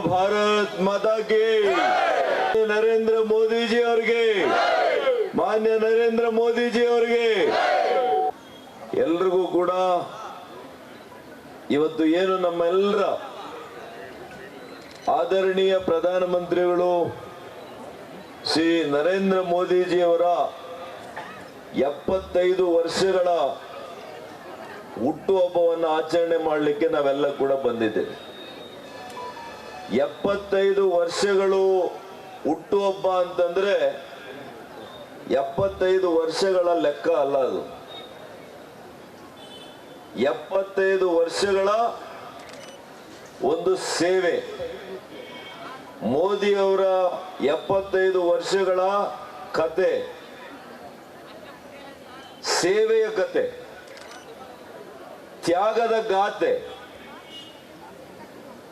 ಭಾರತ್ ಮಾತಾ ಕಿ ನರೇಂದ್ರ ಮೋದಿಜಿ ಅವರಿಗೆ, ಮಾನ್ಯ ನರೇಂದ್ರ ಮೋದಿಜಿ ಅವರಿಗೆ ಎಲ್ರಿಗೂ ಕೂಡ ಇವತ್ತು ಏನು ನಮ್ಮೆಲ್ಲರ ಆದರಣೀಯ ಪ್ರಧಾನಮಂತ್ರಿಗಳು ಶ್ರೀ ನರೇಂದ್ರ ಮೋದಿಜಿಯವರ 75 ವರ್ಷಗಳ ಹುಟ್ಟುಹಬ್ಬವನ್ನು ಆಚರಣೆ ಮಾಡಲಿಕ್ಕೆ ನಾವೆಲ್ಲ ಕೂಡ ಬಂದಿದ್ದೇವೆ. 75 ವರ್ಷಗಳು ಹುಟ್ಟುಹಬ್ಬ ಅಂತಂದ್ರೆ 75 ವರ್ಷಗಳ ಲೆಕ್ಕ ಅಲ್ಲ ಅದು. 75 ವರ್ಷಗಳ ಒಂದು ಸೇವೆ. ಮೋದಿ ಅವರ 75 ವರ್ಷಗಳ ಕತೆ, ಸೇವೆಯ ಕತೆ, ತ್ಯಾಗದ ಗಾಥೆ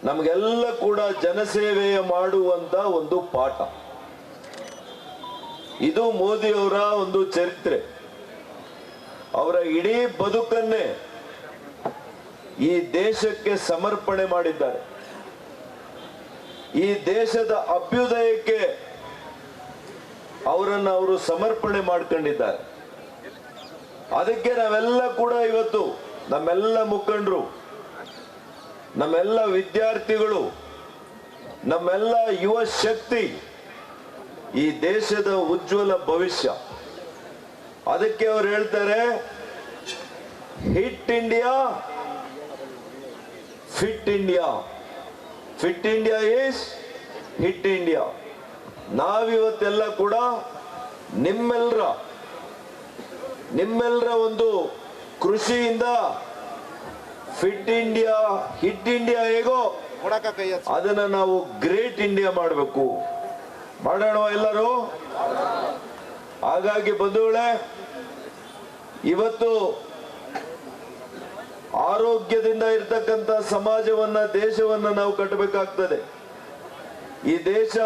ನಮಗೆಲ್ಲ ಕೂಡ ಜನಸೇವೆಯ ಮಾಡುವಂತ ಒಂದು ಪಾಠ. ಇದು ಮೋದಿ ಅವರ ಒಂದು ಚರಿತ್ರೆ. ಅವರ ಇಡೀ ಬದುಕನ್ನೇ ಈ ದೇಶಕ್ಕೆ ಸಮರ್ಪಣೆ ಮಾಡಿದ್ದಾರೆ. ಈ ದೇಶದ ಅಭ್ಯುದಯಕ್ಕೆ ಅವರನ್ನು ಅವರು ಸಮರ್ಪಣೆ ಮಾಡ್ಕೊಂಡಿದ್ದಾರೆ. ಅದಕ್ಕೆ ನಾವೆಲ್ಲ ಕೂಡ ಇವತ್ತು ನಮ್ಮೆಲ್ಲ ಮುಖಂಡರು, ನಮ್ಮೆಲ್ಲ ವಿದ್ಯಾರ್ಥಿಗಳು, ನಮ್ಮೆಲ್ಲ ಯುವ ಶಕ್ತಿ ಈ ದೇಶದ ಉಜ್ವಲ ಭವಿಷ್ಯ. ಅದಕ್ಕೆ ಅವ್ರು ಹೇಳ್ತಾರೆ, hit India, fit India. Fit India is hit India. ನಾವಿವತ್ತೆಲ್ಲ ಕೂಡ ನಿಮ್ಮೆಲ್ಲರ ಒಂದು ಕೃಷಿಯಿಂದ ಫಿಟ್ ಇಂಡಿಯಾ, ಹಿಟ್ ಇಂಡಿಯಾ ಹೇಗೋ ಅದನ್ನ ನಾವು ಗ್ರೇಟ್ ಇಂಡಿಯಾ ಮಾಡಬೇಕು. ಮಾಡೋಣ ಎಲ್ಲರೂ. ಹಾಗಾಗಿ ಬಂಧುಗಳೇ, ಇವತ್ತು ಆರೋಗ್ಯದಿಂದ ಇರ್ತಕ್ಕಂಥ ಸಮಾಜವನ್ನ, ದೇಶವನ್ನ ನಾವು ಕಟ್ಟಬೇಕಾಗ್ತದೆ. ಈ ದೇಶ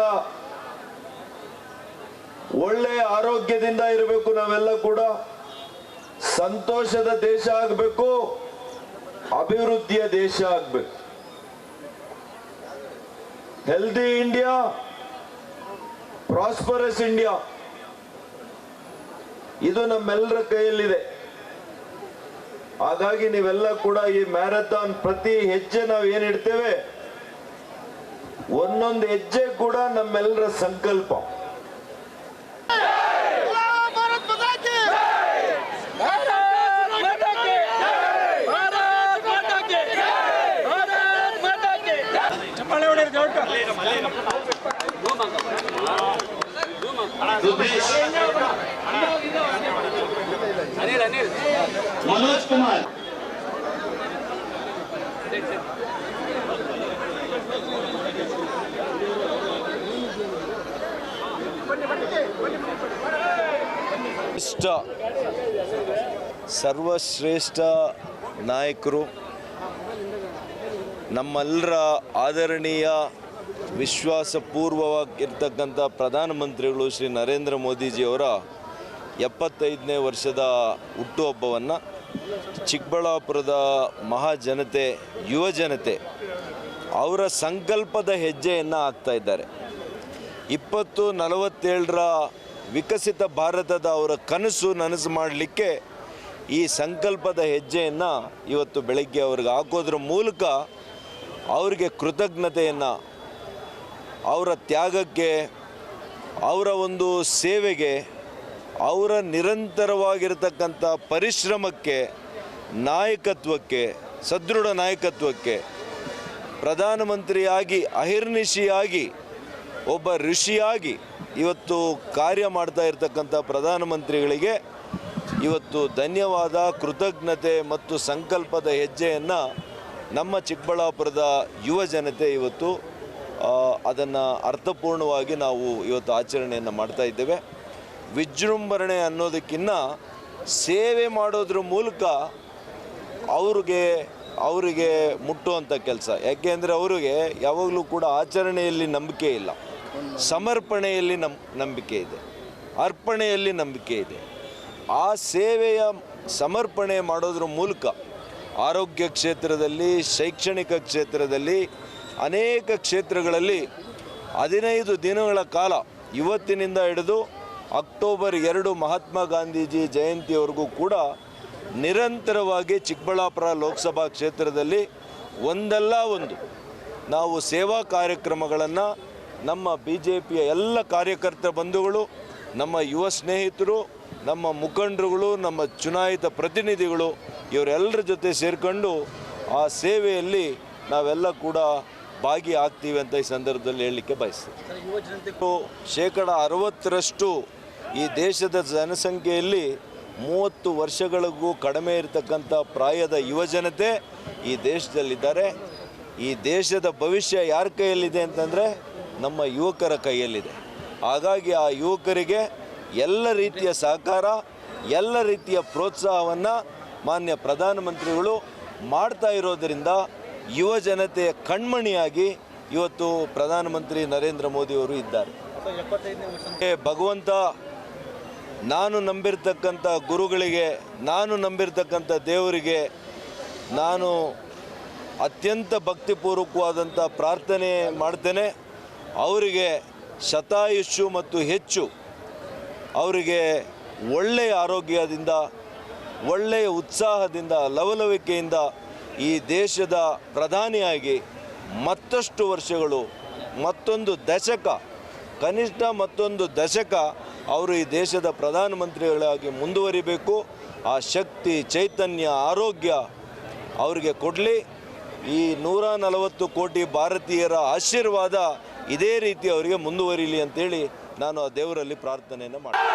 ಒಳ್ಳೆ ಆರೋಗ್ಯದಿಂದ ಇರಬೇಕು. ನಾವೆಲ್ಲ ಕೂಡ ಸಂತೋಷದ ದೇಶ ಆಗಬೇಕು, ಅಭಿವೃದ್ಧಿಯ ದೇಶ ಆಗಬೇಕು. ಹೆಲ್ದಿ ಇಂಡಿಯಾ, ಪ್ರಾಸ್ಪರಸ್ ಇಂಡಿಯಾ, ಇದು ನಮ್ಮೆಲ್ಲರ ಕೈಯಲ್ಲಿದೆ. ಹಾಗಾಗಿ ನೀವೆಲ್ಲ ಕೂಡ ಈ ಮ್ಯಾರಥಾನ್ ಪ್ರತಿ ಹೆಜ್ಜೆ ನಾವು ಏನಿಡ್ತೇವೆ, ಒಂದೊಂದು ಹೆಜ್ಜೆ ಕೂಡ ನಮ್ಮೆಲ್ಲರ ಸಂಕಲ್ಪ. मनोज कुमार, ಸರ್ವಶ್ರೇಷ್ಠ ನಾಯಕರು, ನಮ್ಮೆಲ್ಲರ ಆದರಣೀಯ ವಿಶ್ವಾಸಪೂರ್ವವಾಗಿರ್ತಕ್ಕಂಥ ಪ್ರಧಾನಮಂತ್ರಿಗಳು ಶ್ರೀ ನರೇಂದ್ರ ಮೋದಿಜಿಯವರ 75ನೇ ವರ್ಷದ ಹುಟ್ಟುಹಬ್ಬವನ್ನು ಚಿಕ್ಕಬಳ್ಳಾಪುರದ ಮಹಾಜನತೆ, ಯುವ ಜನತೆ ಅವರ ಸಂಕಲ್ಪದ ಹೆಜ್ಜೆಯನ್ನು ಹಾಕ್ತಾ ಇದ್ದಾರೆ. 2047ರ ವಿಕಸಿತ ಭಾರತದ ಅವರ ನನಸು ಮಾಡಲಿಕ್ಕೆ ಈ ಸಂಕಲ್ಪದ ಹೆಜ್ಜೆಯನ್ನು ಇವತ್ತು ಬೆಳಗ್ಗೆ ಅವ್ರಿಗೆ ಹಾಕೋದ್ರ ಮೂಲಕ ಅವರಿಗೆ ಕೃತಜ್ಞತೆಯನ್ನು, ಅವರ ತ್ಯಾಗಕ್ಕೆ, ಅವರ ಒಂದು ಸೇವೆಗೆ, ಅವರ ನಿರಂತರವಾಗಿರತಕ್ಕಂಥ ಪರಿಶ್ರಮಕ್ಕೆ, ನಾಯಕತ್ವಕ್ಕೆ, ಸದೃಢ ನಾಯಕತ್ವಕ್ಕೆ, ಪ್ರಧಾನಮಂತ್ರಿಯಾಗಿ ಅಹಿರ್ನಿಶಿಯಾಗಿ ಒಬ್ಬ ಋಷಿಯಾಗಿ ಇವತ್ತು ಕಾರ್ಯ ಮಾಡ್ತಾ ಇರತಕ್ಕಂಥ ಪ್ರಧಾನಮಂತ್ರಿಗಳಿಗೆ ಇವತ್ತು ಧನ್ಯವಾದ, ಕೃತಜ್ಞತೆ ಮತ್ತು ಸಂಕಲ್ಪದ ಹೆಜ್ಜೆಯನ್ನು ನಮ್ಮ ಚಿಕ್ಕಬಳ್ಳಾಪುರದ ಯುವ ಜನತೆ ಇವತ್ತು ಅದನ್ನು ಅರ್ಥಪೂರ್ಣವಾಗಿ ನಾವು ಇವತ್ತು ಆಚರಣೆಯನ್ನು ಮಾಡ್ತಾ ಇದ್ದೇವೆ. ವಿಜೃಂಭಣೆ ಅನ್ನೋದಕ್ಕಿಂತ ಸೇವೆ ಮಾಡೋದ್ರ ಮೂಲಕ ಅವರಿಗೆ ಮುಟ್ಟುವಂಥ ಕೆಲಸ. ಯಾಕೆಂದರೆ ಅವರಿಗೆ ಯಾವಾಗಲೂ ಕೂಡ ಆಚರಣೆಯಲ್ಲಿ ನಂಬಿಕೆ ಇಲ್ಲ, ಸಮರ್ಪಣೆಯಲ್ಲಿ ನಂಬಿಕೆ ಇದೆ, ಅರ್ಪಣೆಯಲ್ಲಿ ನಂಬಿಕೆ ಇದೆ. ಆ ಸೇವೆಯ ಸಮರ್ಪಣೆ ಮಾಡೋದ್ರ ಮೂಲಕ ಆರೋಗ್ಯ ಕ್ಷೇತ್ರದಲ್ಲಿ, ಶೈಕ್ಷಣಿಕ ಕ್ಷೇತ್ರದಲ್ಲಿ, ಅನೇಕ ಕ್ಷೇತ್ರಗಳಲ್ಲಿ 15 ದಿನಗಳ ಕಾಲ ಇವತ್ತಿನಿಂದ ಹಿಡಿದು ಅಕ್ಟೋಬರ್ 2 ಮಹಾತ್ಮ ಗಾಂಧೀಜಿ ಜಯಂತಿಯವರೆಗೂ ಕೂಡ ನಿರಂತರವಾಗಿ ಚಿಕ್ಕಬಳ್ಳಾಪುರ ಲೋಕಸಭಾ ಕ್ಷೇತ್ರದಲ್ಲಿ ಒಂದಲ್ಲ ಒಂದು ನಾವು ಸೇವಾ ಕಾರ್ಯಕ್ರಮಗಳನ್ನು ನಮ್ಮ BJPಯ ಎಲ್ಲ ಕಾರ್ಯಕರ್ತ ಬಂಧುಗಳು, ನಮ್ಮ ಯುವ ಸ್ನೇಹಿತರು, ನಮ್ಮ ಮುಖಂಡರುಗಳು, ನಮ್ಮ ಚುನಾಯಿತ ಪ್ರತಿನಿಧಿಗಳು ಇವರೆಲ್ಲರ ಜೊತೆ ಸೇರಿಕೊಂಡು ಆ ಸೇವೆಯಲ್ಲಿ ನಾವೆಲ್ಲ ಕೂಡ ಭಾಗಿಯಾಗ್ತೀವಿ ಅಂತ ಈ ಸಂದರ್ಭದಲ್ಲಿ ಹೇಳಲಿಕ್ಕೆ ಬಯಸ್ತೀವಿ. 60% ಈ ದೇಶದ ಜನಸಂಖ್ಯೆಯಲ್ಲಿ 30 ವರ್ಷಗಳಿಗೂ ಕಡಿಮೆ ಇರತಕ್ಕಂಥ ಪ್ರಾಯದ ಯುವಜನತೆ ಈ ದೇಶದಲ್ಲಿದ್ದಾರೆ. ಈ ದೇಶದ ಭವಿಷ್ಯ ಯಾರ ಕೈಯಲ್ಲಿದೆ ಅಂತಂದರೆ ನಮ್ಮ ಯುವಕರ ಕೈಯಲ್ಲಿದೆ. ಹಾಗಾಗಿ ಆ ಯುವಕರಿಗೆ ಎಲ್ಲ ರೀತಿಯ ಸಹಕಾರ, ಎಲ್ಲ ರೀತಿಯ ಪ್ರೋತ್ಸಾಹವನ್ನು ಮಾನ್ಯ ಪ್ರಧಾನಮಂತ್ರಿಗಳು ಮಾಡ್ತಾ ಇರೋದರಿಂದ ಯುವ ಜನತೆಯ ಕಣ್ಮಣಿಯಾಗಿ ಇವತ್ತು ಪ್ರಧಾನಮಂತ್ರಿ ನರೇಂದ್ರ ಮೋದಿಯವರು ಇದ್ದಾರೆ. ಭಗವಂತ ನಾನು ನಂಬಿರ್ತಕ್ಕಂಥ ಗುರುಗಳಿಗೆ, ನಾನು ನಂಬಿರ್ತಕ್ಕಂಥ ದೇವರಿಗೆ ನಾನು ಅತ್ಯಂತ ಭಕ್ತಿಪೂರ್ವಕವಾದಂಥ ಪ್ರಾರ್ಥನೆ ಮಾಡ್ತೇನೆ. ಅವರಿಗೆ ಶತಾಯುಷು ಮತ್ತು ಹೆಚ್ಚು ಅವರಿಗೆ ಒಳ್ಳೆಯ ಆರೋಗ್ಯದಿಂದ, ಒಳ್ಳೆಯ ಉತ್ಸಾಹದಿಂದ, ಲವಲವಿಕೆಯಿಂದ ಈ ದೇಶದ ಪ್ರಧಾನಿಯಾಗಿ ಮತ್ತಷ್ಟು ವರ್ಷಗಳು, ಮತ್ತೊಂದು ದಶಕ, ಕನಿಷ್ಠ ಮತ್ತೊಂದು ದಶಕ ಅವರು ಈ ದೇಶದ ಪ್ರಧಾನಮಂತ್ರಿಗಳಾಗಿ ಮುಂದುವರಿಬೇಕು. ಆ ಶಕ್ತಿ, ಚೈತನ್ಯ, ಆರೋಗ್ಯ ಅವರಿಗೆ ಕೊಡಲಿ. ಈ 140 ಕೋಟಿ ಭಾರತೀಯರ ಆಶೀರ್ವಾದ ಇದೇ ರೀತಿ ಅವರಿಗೆ ಮುಂದುವರಿಲಿ ಅಂತೇಳಿ ನಾನು ಆ ದೇವರಲ್ಲಿ ಪ್ರಾರ್ಥನೆಯನ್ನು ಮಾಡ್ತೀನಿ.